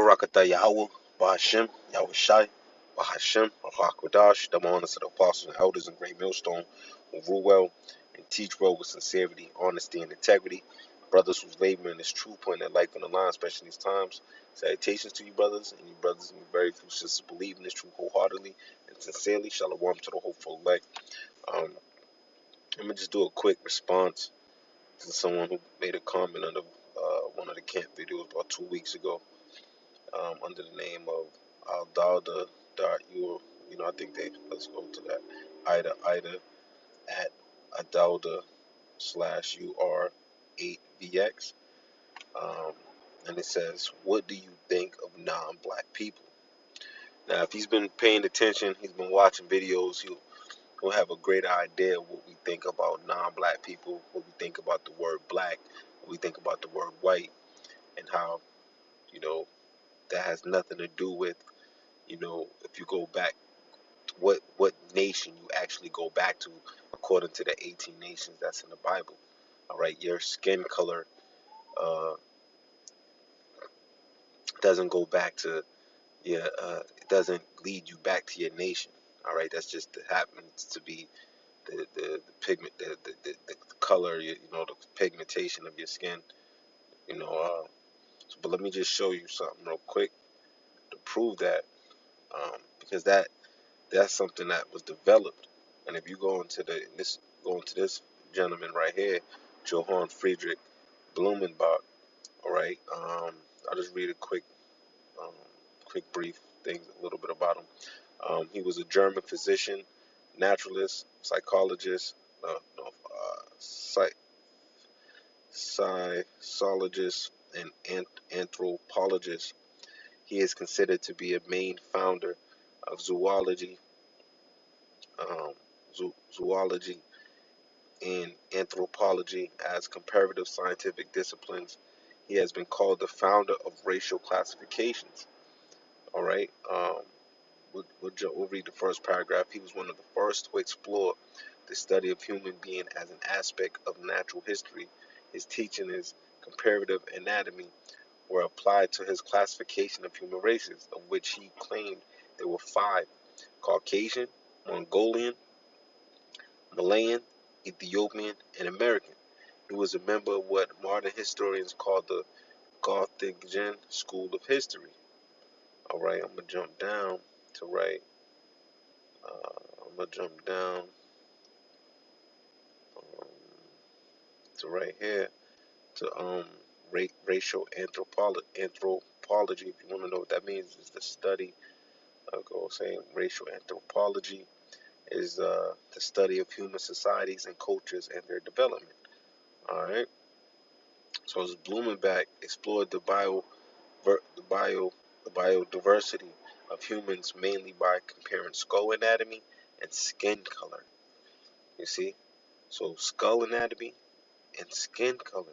Barakatah Yahweh, Bahashem, Yahweh Shai, Bahashem, Rakwadash, the honors of the apostles and elders in Great Millstone, who rule well and teach well with sincerity, honesty, and integrity. Brothers whose labor in this truth, putting their life on the line, especially in these times. Salutations to you, brothers, and you brothers and very few sisters believe in this truth wholeheartedly and sincerely. Shalom to the hopeful elect. I'm gonna just do a quick response to someone who made a comment under one of the camp videos about 2 weeks ago. Under the name of Aldalda. I think let's go to that. Ida at Adalda /UR8VX. And it says, what do you think of non-black people? Now, if he's been paying attention, he's been watching videos, he'll have a great idea of what we think about non-black people, what we think about the word black, what we think about the word white, and how, that has nothing to do with, if you go back, what nation you actually go back to according to the 18 nations that's in the Bible. All right, your skin color doesn't go back to it doesn't lead you back to your nation. All right, that's just happens to be the pigment, the color, the pigmentation of your skin. But let me just show you something real quick to prove that, because that's something that was developed. And if you go into this gentleman right here, Johann Friedrich Blumenbach, all right, I'll just read a um, quick brief thing, a little bit about him. He was a German physician, naturalist, psychologist, psychologist, and anthropologist. He is considered to be a main founder of um, zoology and anthropology as comparative scientific disciplines. He has been called the founder of racial classifications. All right. We'll read the first paragraph. He was one of the first to explore the study of human being as an aspect of natural history. His teaching is comparative anatomy were applied to his classification of human races, of which he claimed there were 5: Caucasian, Mongolian, Malayan, Ethiopian, and American. He was a member of what modern historians call the Carthaginian School of History. All right, I'm gonna jump down to right. I'm gonna jump down um, to right here to racial anthropology. If you want to know what that means, is the study. I'll go saying racial anthropology is the study of human societies and cultures and their development. All right. So as Blumenbach explored the bio the biodiversity of humans mainly by comparing skull anatomy and skin color. You see, so skull anatomy and skin color.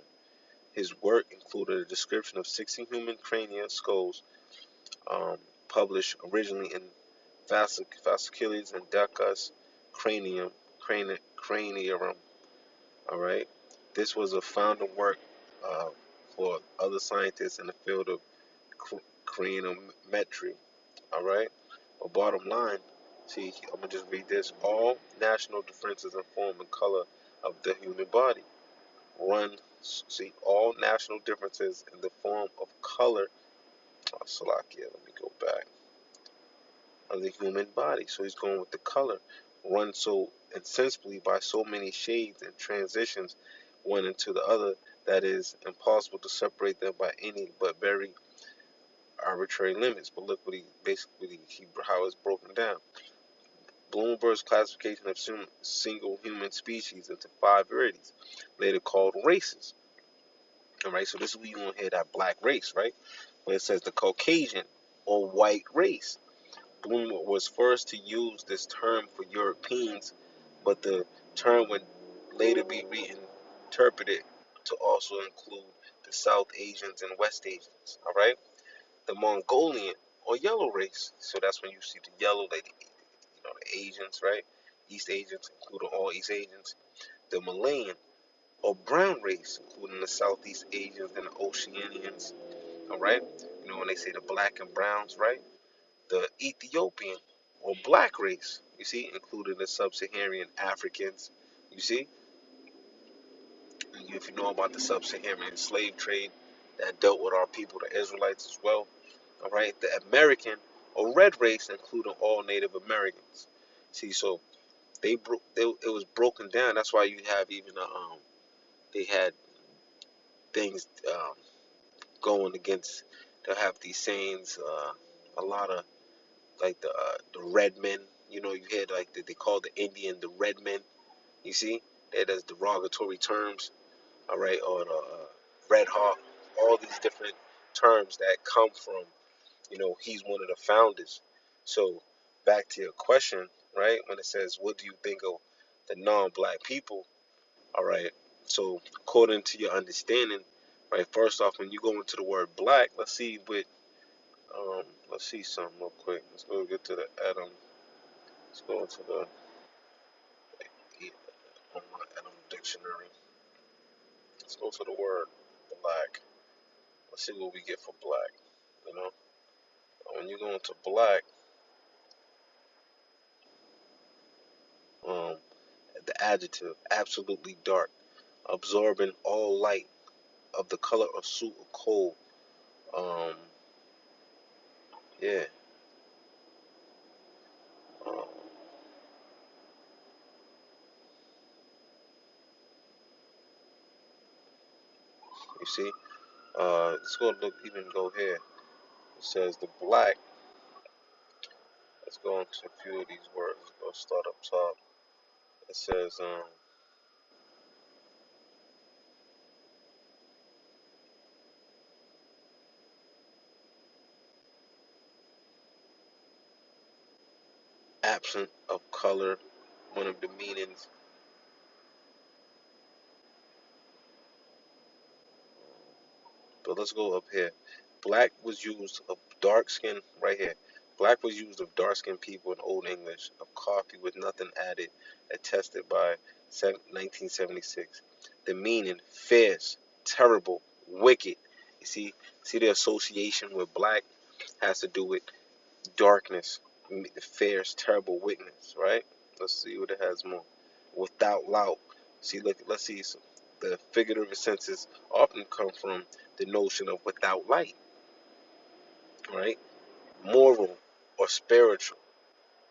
His work included a description of 16 human cranial skulls, um, published originally in Fascicules and Decus Craniarum. All right, this was a founding work uh, for other scientists in the field of craniometry. All right, but bottom line, see, I'm gonna just read this. All national differences in form and color of the human body all national differences in the form of color. Salakia, let me go back. Of the human body. So he's going with the color. Run so insensibly by so many shades and transitions one into the other that it is impossible to separate them by any but very arbitrary limits. But look what how it's broken down. Bloomberg's classification of single human species into 5 varieties, later called races. All right, so this is where you want to hear that black race, right? Where it says the Caucasian or white race. Bloom was first to use this term for Europeans, but the term would later be reinterpreted to also include the South Asians and West Asians. All right, the Mongolian or yellow race. So that's when you see the yellow, like the Asians, right? East Asians, including all East Asians. The Malayan or brown race, including the Southeast Asians and the Oceanians. All right. You know when they say the black and browns, right? The Ethiopian or black race, you see, including the sub-Saharan Africans. You see, if you know about the sub-Saharan slave trade that dealt with our people, the Israelites as well. All right, the American or red race, including all Native Americans. See, so it was broken down. That's why you have even they had things going against. They'll have these sayings. A lot of like the red men. You know, you had like they call the Indian the red men. You see, that as derogatory terms. All right, or the red hawk. All these different terms that come from. You know, he's one of the founders. So back to your question, right? When it says, "What do you think of the non-black people?" All right. So according to your understanding, right? First off, when you go into the word black, let's see something real quick. Let's go get to the Adam. Let's go into the Adam dictionary. Let's go to the word black. Let's see what we get for black. You know, when you go into black, um, the adjective absolutely dark, absorbing all light of the color of soot or coal. Um, yeah. Um, you see, let's go look. Even go here. It says the black. Let's go into a few of these words. Let's go start up top. It says absent of color. One of the meanings. But let's go up here. Black was used of dark skin right here. Black was used of dark skinned people in Old English of coffee with nothing added, attested by 1976. The meaning fierce, terrible, wicked. You see the association with black has to do with darkness, fierce, terrible wickedness, right? Let's see what it has more. Without lout. See, look, let's see. So the figurative senses often come from the notion of without light, right? Moral or spiritual,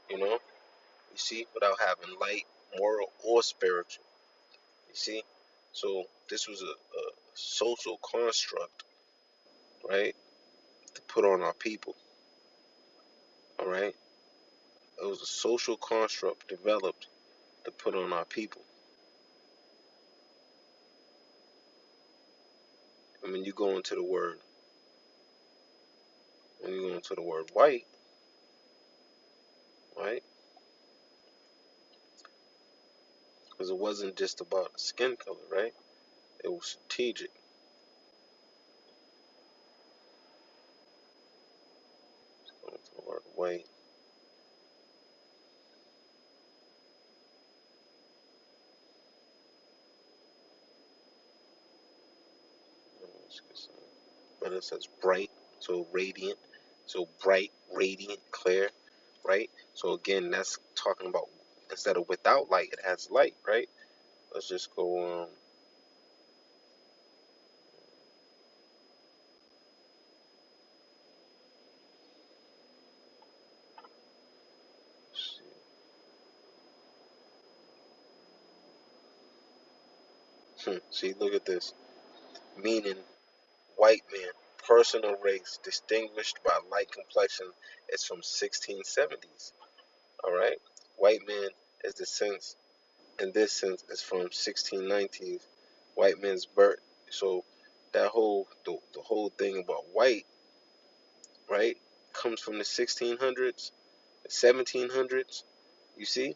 you know? You see, without having light, moral or spiritual. You see? So this was a social construct, right? To put on our people, all right? It was a social construct developed to put on our people. And when you go into the word, when you go into the word white, right? Because it wasn't just about skin color, right? It was strategic. Go into the word white. But it says bright, so radiant, so bright, radiant, clear, right? So again, that's talking about instead of without light, it has light, right? Let's just go. See, look at this. Meaning white man, personal race distinguished by light complexion is from 1670s. All right, white man is the sense in this sense is from 1619. White man's birth. So that the whole thing about white, right, comes from the 1600s, 1700s. You see,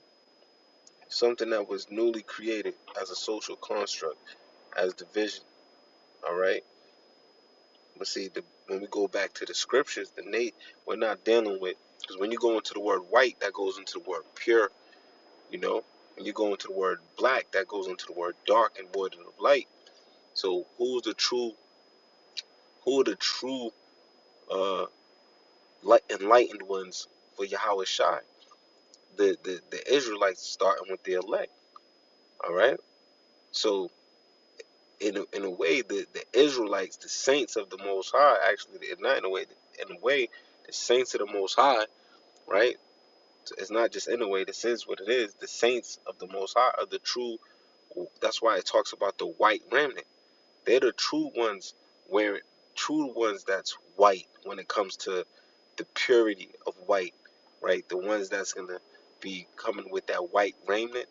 something that was newly created as a social construct, as division. All right, but see, when we go back to the scriptures, we're not dealing with because when you go into the word white, that goes into the word pure. You know, when you go into the word black, that goes into the word dark and void of light. So who's the true Who are the true uh enlightened ones for Yahweh Shai? The Israelites, starting with the elect. All right. So in a way, the Israelites, the saints of the Most High, actually, not in a way, the saints of the Most High, right? It's not just in a way. This is what it is. The saints of the Most High are the true. That's why it talks about the white remnant. They're the true ones, where true ones that's white when it comes to the purity of white, right? The ones that's gonna be coming with that white raiment,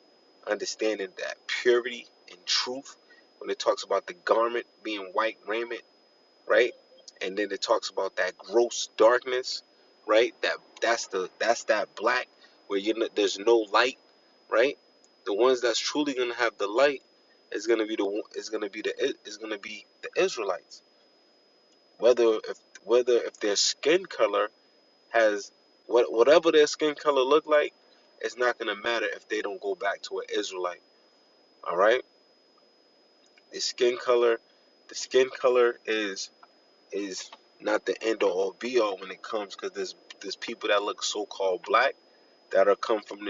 understanding that purity and truth. When it talks about the garment being white raiment, right? And then it talks about that gross darkness, right? That's that black where there's no light, right? The ones that's truly gonna have the light is gonna be the Israelites. Whether if their skin color has whatever their skin color look like, it's not gonna matter if they don't go back to an Israelite. All right, the skin color, the skin color is not the end all be all when it comes, because there's people that look so called black that are come from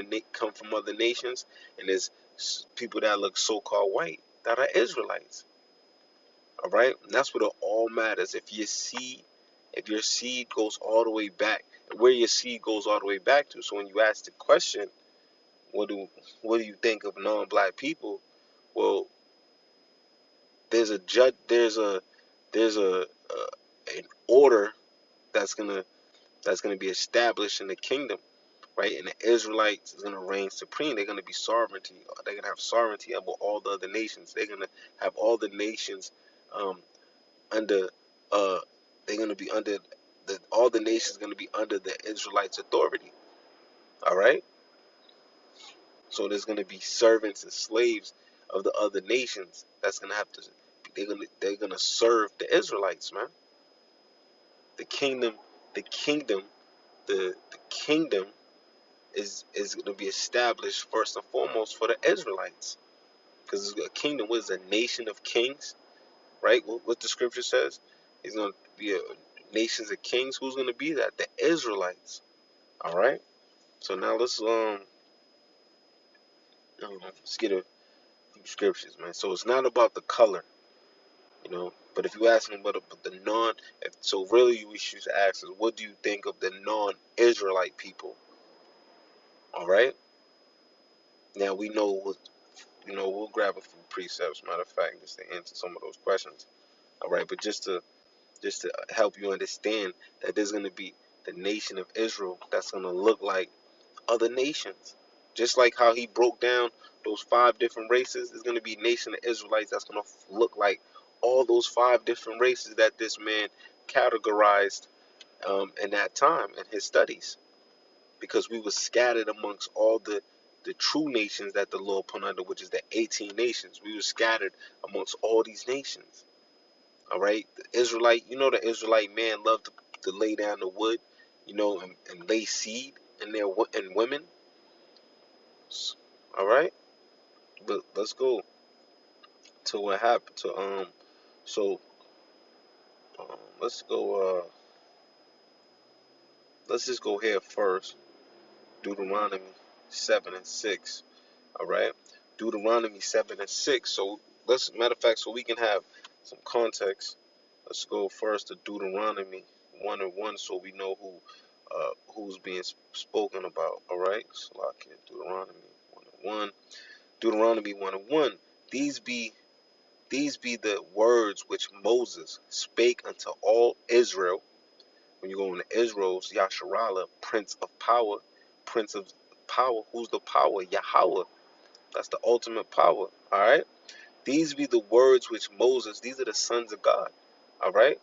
other nations, and there's people that look so called white that are Israelites. All right, and that's what it all matters. If your seed goes all the way back, where your seed goes all the way back to. So when you ask the question, what do what do you think of non-black people? Well, there's a judge, there's an order that's gonna be established in the kingdom, right? And the Israelites is gonna reign supreme. They're gonna be sovereignty. They're gonna have sovereignty over all the other nations. They're gonna have all the nations um, under. Uh, they're gonna be under all the nations gonna be under the Israelites' authority. All right. So there's gonna be servants and slaves of the other nations. That's gonna have to. They're gonna serve the Israelites, man. The kingdom, the kingdom, the kingdom is going to be established first and foremost for the Israelites, because a kingdom was a nation of kings, right? What the scripture says, is going to be a nations of kings. Who's going to be that? The Israelites. All right. So now let's get a few scriptures, man. So it's not about the color, But if you ask me about the so really we should ask is, what do you think of the non-Israelite people? All right. Now we know what. We'll grab a few precepts, matter of fact, just to answer some of those questions. All right, but just to help you understand that there's going to be the nation of Israel that's going to look like other nations. Just like how he broke down those 5 different races, there's going to be a nation of Israelites that's going to look like all those 5 different races that this man categorized in that time in his studies, because we were scattered amongst all the true nations that the Lord put under, which is the 18 nations. We were scattered amongst all these nations. All right, the Israelite man loved to lay down the wood, and lay seed in their in women. All right, but let's go to what happened to So let's go. Let's just go here first. Deuteronomy 7:6. All right, Deuteronomy 7:6. So matter of fact, so we can have some context. Let's go first to Deuteronomy 1:1, so we know who's being spoken about. All right, Salakia, Deuteronomy 1:1. Deuteronomy 1:1. These be these be the words which Moses spake unto all Israel. When you go into Israel's Yasharallah, Prince of Power, Prince of Power. Who's the power? Yahweh. That's the ultimate power. All right. These be the words which Moses. These are the sons of God. All right.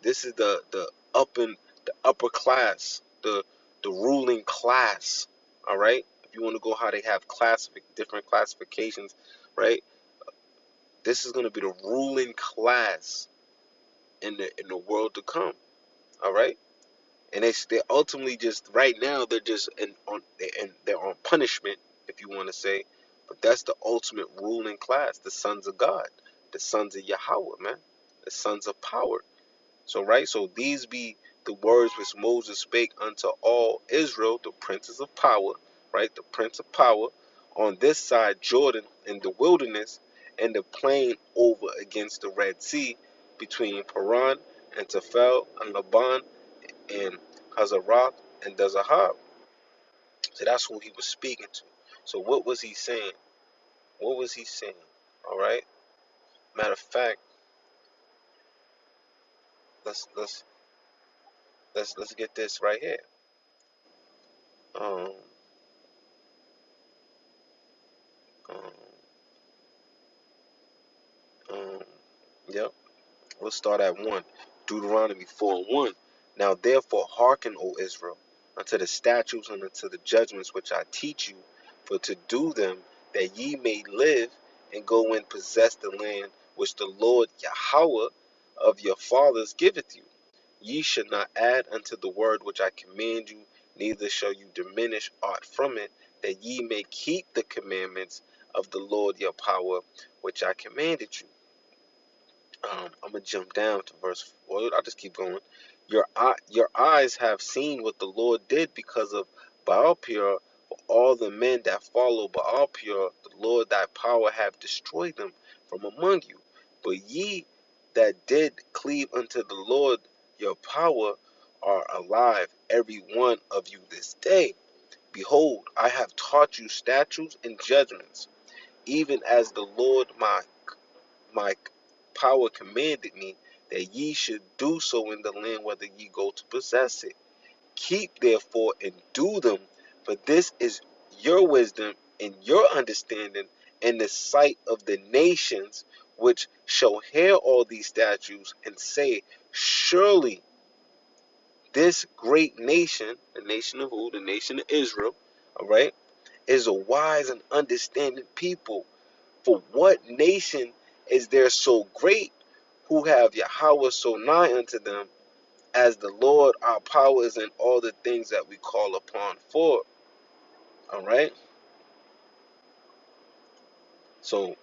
This is the upper class, the ruling class. All right. If you want to go how they have different classifications, right? This is going to be the ruling class in the world to come. All right. And they're ultimately just right now they're just they're on punishment, if you want to say, but that's the ultimate ruling class, the sons of God, the sons of Yahweh, man, the sons of power. So, right, so these be the words which Moses spake unto all Israel, the princes of power, right, the prince of power, on this side Jordan in the wilderness, and the plain over against the Red Sea, between Paran and Tephel and Laban and Hazaroth and Dazahab. So that's who he was speaking to. So what was he saying? What was he saying? All right. Matter of fact, let's let's let's get this right here. Um, um, um, yep. We'll start at 1. Deuteronomy 4 and 1. Now therefore hearken, O Israel, unto the statutes and unto the judgments which I teach you, for to do them, that ye may live and go and possess the land which the Lord Yahweh of your fathers giveth you. Ye shall not add unto the word which I command you, neither shall you diminish aught from it, that ye may keep the commandments of the Lord your power, which I commanded you. I'm gonna jump down to verse. Well, I'll just keep going. Your eyes have seen what the Lord did because of Baal Peor. For all the men that follow Baal Peor, the Lord thy power have destroyed them from among you. But ye that did cleave unto the Lord your power are alive, every one of you this day. Behold, I have taught you statutes and judgments, even as the Lord my power commanded me, that ye should do so in the land whether ye go to possess it. Keep therefore and do them, for this is your wisdom and your understanding in the sight of the nations, which shall hear all these statutes and say, surely this great nation, the nation of who? The nation of Israel, all right, is a wise and understanding people. For what nation is there so great, who have Yahweh so nigh unto them, as the Lord our power is in all the things that we call upon for? All right. So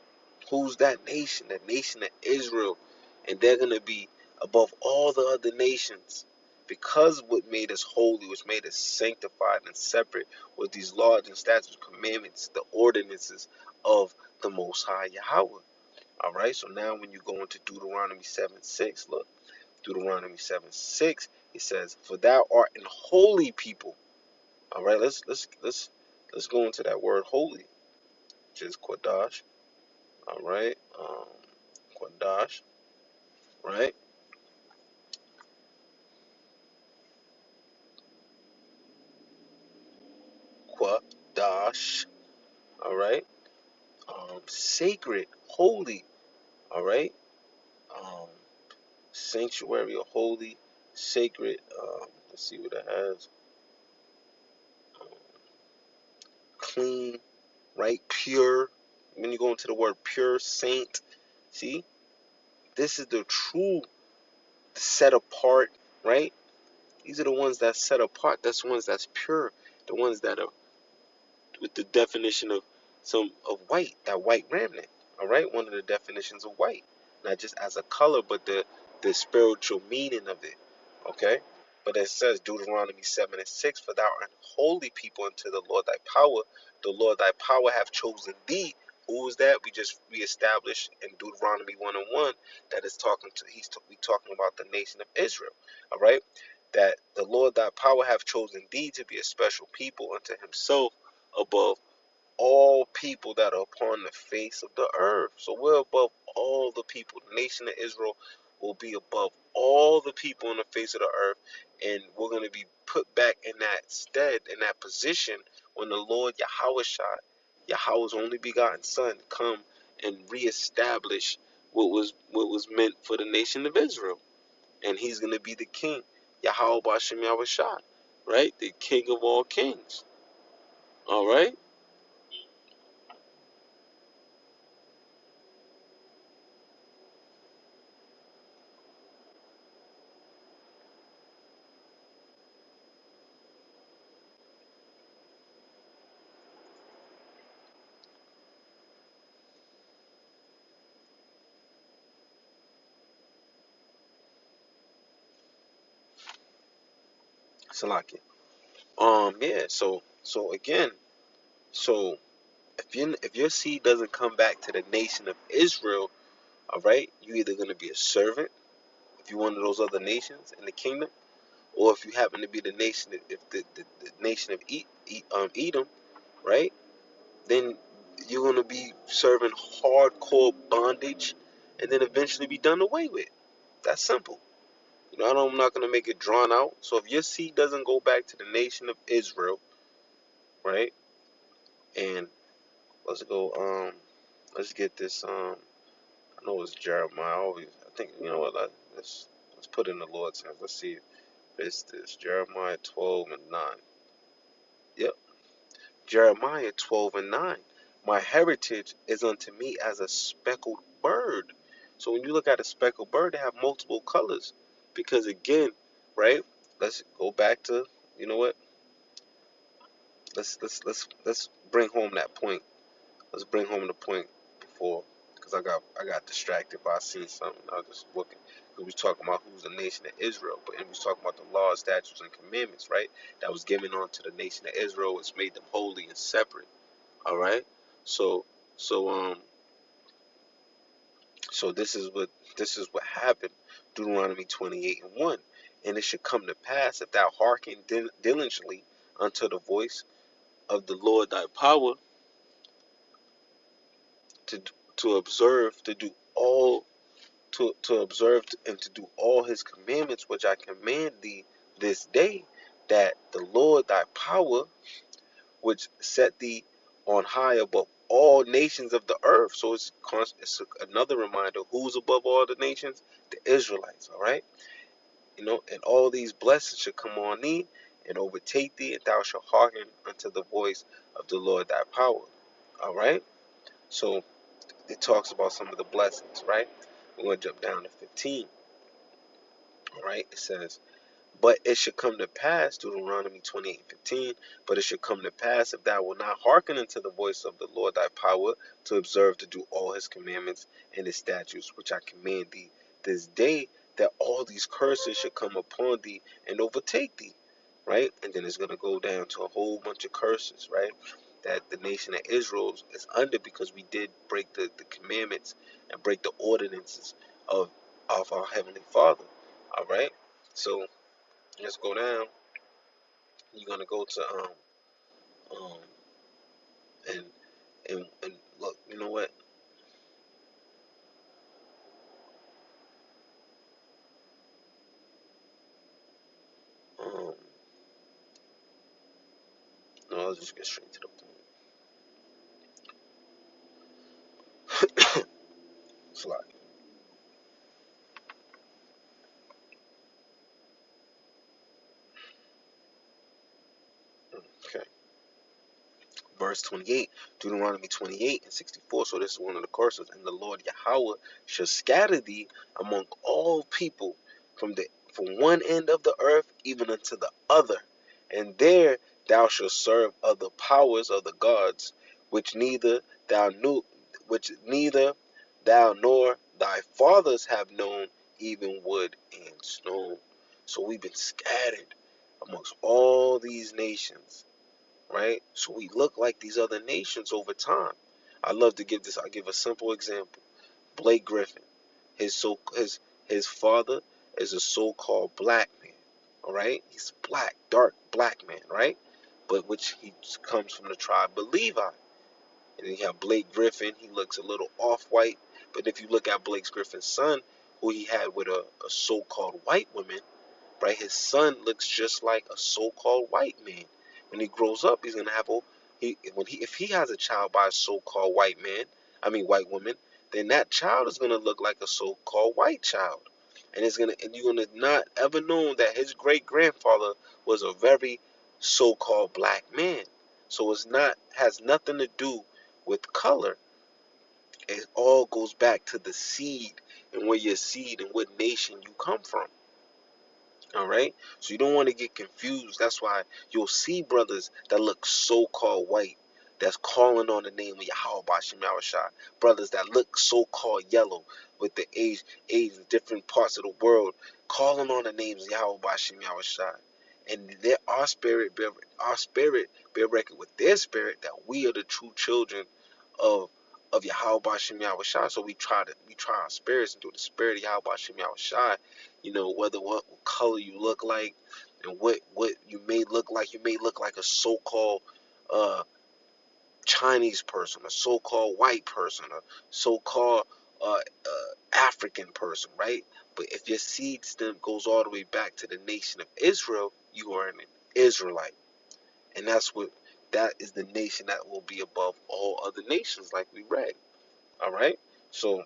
who's that nation? The nation of Israel. And they're going to be above all the other nations. Because what made us holy, which made us sanctified and separate, was these laws and statutes, commandments, the ordinances of the Most High Yahweh. All right, so now when you go into Deuteronomy 7:6, look, Deuteronomy 7:6, it says, "For thou art an holy people." All right, let's go into that word holy, which is Kodash. All right, Kodash, right? Kodash, all right. Sacred, holy, all right. Um, Sanctuary or holy, sacred. Let's see what it has. Um, Clean, right? Pure. When you go into the word pure, saint, see, this is the true set apart, right? These are the ones that set apart. That's the ones that's pure. The ones that are with the definition of some of white, that white remnant. All right, one of the definitions of white, not just as a color, but the spiritual meaning of it. Okay, but it says Deuteronomy 7:6, "For thou art holy people unto the Lord thy power. The Lord thy power have chosen thee." Who is that? We established in Deuteronomy 1:1 that is talking to we talking about the nation of Israel. All right, that the Lord thy power have chosen thee to be a special people unto himself above all people that are upon the face of the earth. So we're above all the people. The nation of Israel will be above all the people on the face of the earth, and we're going to be put back in that stead, in that position, when the Lord Yahweh Yahweh's only begotten Son, come and reestablish what was meant for the nation of Israel, and He's going to be the King, Yahweh Bashem Yahweh Shai, right? The King of all kings. All right. Salakia. Yeah. So again, so if your seed doesn't come back to the nation of Israel, all right, you either gonna be a servant if you're one of those other nations in the kingdom, or if you happen to be the nation, if the nation of Edom, right, then you're gonna be serving hardcore bondage, and then eventually be done away with. That's simple. You know, I'm not gonna make it drawn out. So if your seed doesn't go back to the nation of Israel, right, and let's go, let's get this, I know it's Jeremiah. I think, you know what? Let's put in the Lord's hands. Let's see if it's this Jeremiah 12 and 9. Yep, Jeremiah 12 and 9. My heritage is unto me as a speckled bird. So when you look at a speckled bird, they have multiple colors. Because again, right? Let's go back to, you know what? Let's bring home that point. Let's bring home the point before, because I got distracted by seeing something. I was just looking. We was talking about who's the nation of Israel, but we was talking about the laws, statutes, and commandments, right? That was given on to the nation of Israel, which made them holy and separate. All right. So so so this is what happened. Deuteronomy 28 and 1. And it should come to pass, if thou hearken diligently unto the voice of the Lord thy power, to to observe to do all to observe and to do all his commandments which I command thee this day, that the Lord thy power, which set thee on high above all nations of the earth. So it's another reminder who's above all the nations, the Israelites. All right, you know, and all these blessings shall come on thee and overtake thee, and thou shalt hearken unto the voice of the Lord thy power. All right, so it talks about some of the blessings. Right, we're going to jump down to 15. All right, it says, but it should come to pass, Deuteronomy 28:15, but it should come to pass, if thou wilt not hearken unto the voice of the Lord thy power, to observe to do all his commandments and his statutes, which I command thee this day, that all these curses should come upon thee and overtake thee. Right? And then it's going to go down to a whole bunch of curses, right? That the nation of Israel is under, because we did break the commandments and break the ordinances of our Heavenly Father. All right? So, let's go down. You're gonna go to um and and look. You know what? Um, no, I'll just get straight to the point. Slide. Okay. Verse 28, Deuteronomy 28 and 64. So this is one of the curses. And the Lord Yahweh shall scatter thee among all people from one end of the earth even unto the other, and there thou shalt serve other powers of the gods, which neither thou knew, which neither thou nor thy fathers have known, even wood and stone. So we've been scattered amongst all these nations, right? So we look like these other nations over time. I love to give this. I give a simple example. Blake Griffin, his father is a so-called black man. All right, he's black, dark black man, right? But which he comes from the tribe of Levi. And then you have Blake Griffin. He looks a little off-white. But if you look at Blake Griffin's son, who he had with a so-called white woman, right? His son looks just like a so-called white man. When he grows up, he's gonna have if he has a child by a so-called white man, I mean white woman, then that child is gonna look like a so-called white child, and you're gonna not ever know that his great grandfather was a very so-called black man. So it's not has nothing to do with color. It all goes back to the seed and where your seed and what nation you come from. All right, so you don't want to get confused. That's why you'll see brothers that look so-called white, that's calling on the name of Yahweh Bashim Yahushua. Brothers that look so-called yellow with the age in different parts of the world, calling on the names of Yahweh Bashim Yahushua. and our spirit bear record with their spirit that we are the true children of Yahweh Bashem Yahweh Shai. So we try our spirits into the spirit of Yahweh Bashem Yahweh Shai. Whether what color you look like and what you may look like. You may look like a so-called uh Chinese person, a so-called white person, a so-called African person, right? But if your seed stem goes all the way back to the nation of Israel, you are an Israelite, and that is the nation that will be above all other nations, like we read. All right. So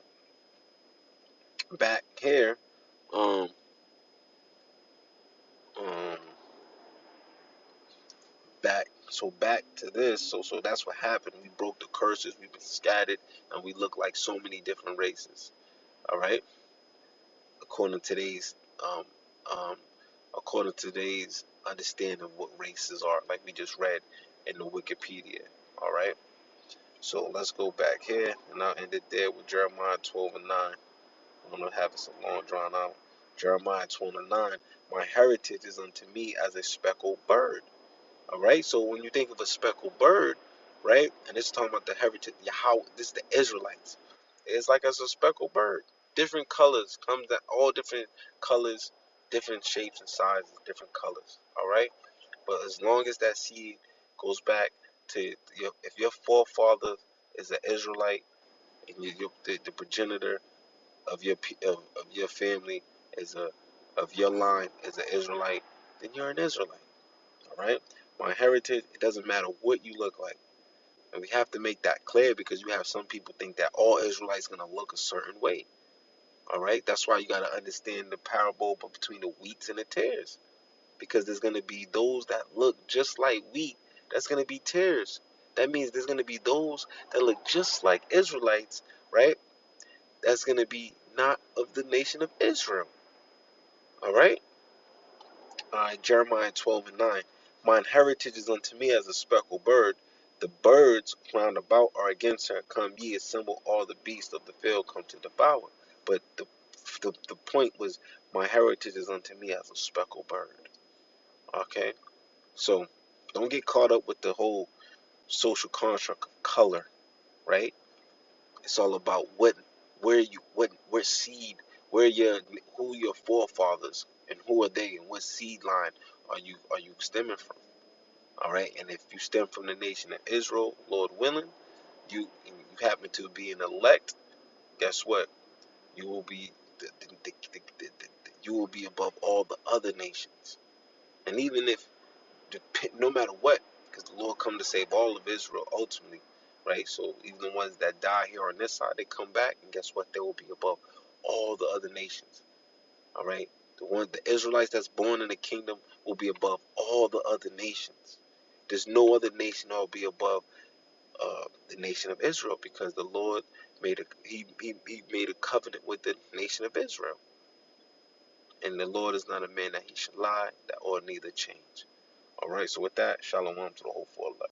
back here, um, um, back to this. So that's what happened. We broke the curses. We've been scattered, and we look like so many different races. All right. according to today's um, um, according to today's understanding of what races are, like we just read in the Wikipedia. All right, so let's go back here, and I'll end it there with Jeremiah 12 and 9. I'm gonna have this a long drawn out. Jeremiah 12 and 9. My heritage is unto me as a speckled bird. All right, so when you think of a speckled bird, right, and it's talking about the heritage, how this is the Israelites. It's like as a speckled bird, different colors, comes that all different colors, different shapes and sizes, different colors. All right, but as long as that seed goes back to if your forefather is an Israelite and the progenitor of of your family is a of your line is an Israelite, then you're an Israelite. All right. My heritage, it doesn't matter what you look like. And we have to make that clear because you have some people think that all Israelites going to look a certain way. All right. That's why you got to understand the parable between the wheats and the tares. Because there's going to be those that look just like wheat. That's going to be tares. That means there's going to be those that look just like Israelites, right? That's going to be not of the nation of Israel. All right. Jeremiah 12 and 9. Mine heritage is unto me as a speckled bird. The birds round about are against her. Come ye, assemble all the beasts of the field, come to devour. But the point was, my heritage is unto me as a speckled bird. Okay? So, don't get caught up with the whole social construct of color, right? It's all about where seed, who your forefathers, and who are they, and what seed line are you stemming from? All right, and if you stem from the nation of Israel, Lord willing, you happen to be an elect. Guess what? You will be you will be above all the other nations. And even if no matter what, because the Lord come to save all of Israel ultimately, right? So even the ones that die here on this side, they come back, and guess what? They will be above all the other nations. All right, the Israelites that's born in the kingdom will be above all the other nations. There's no other nation that will be above the nation of Israel because the Lord he made a covenant with the nation of Israel, and the Lord is not a man that he should lie, that or neither change. All right, so with that, shalom to the whole 411.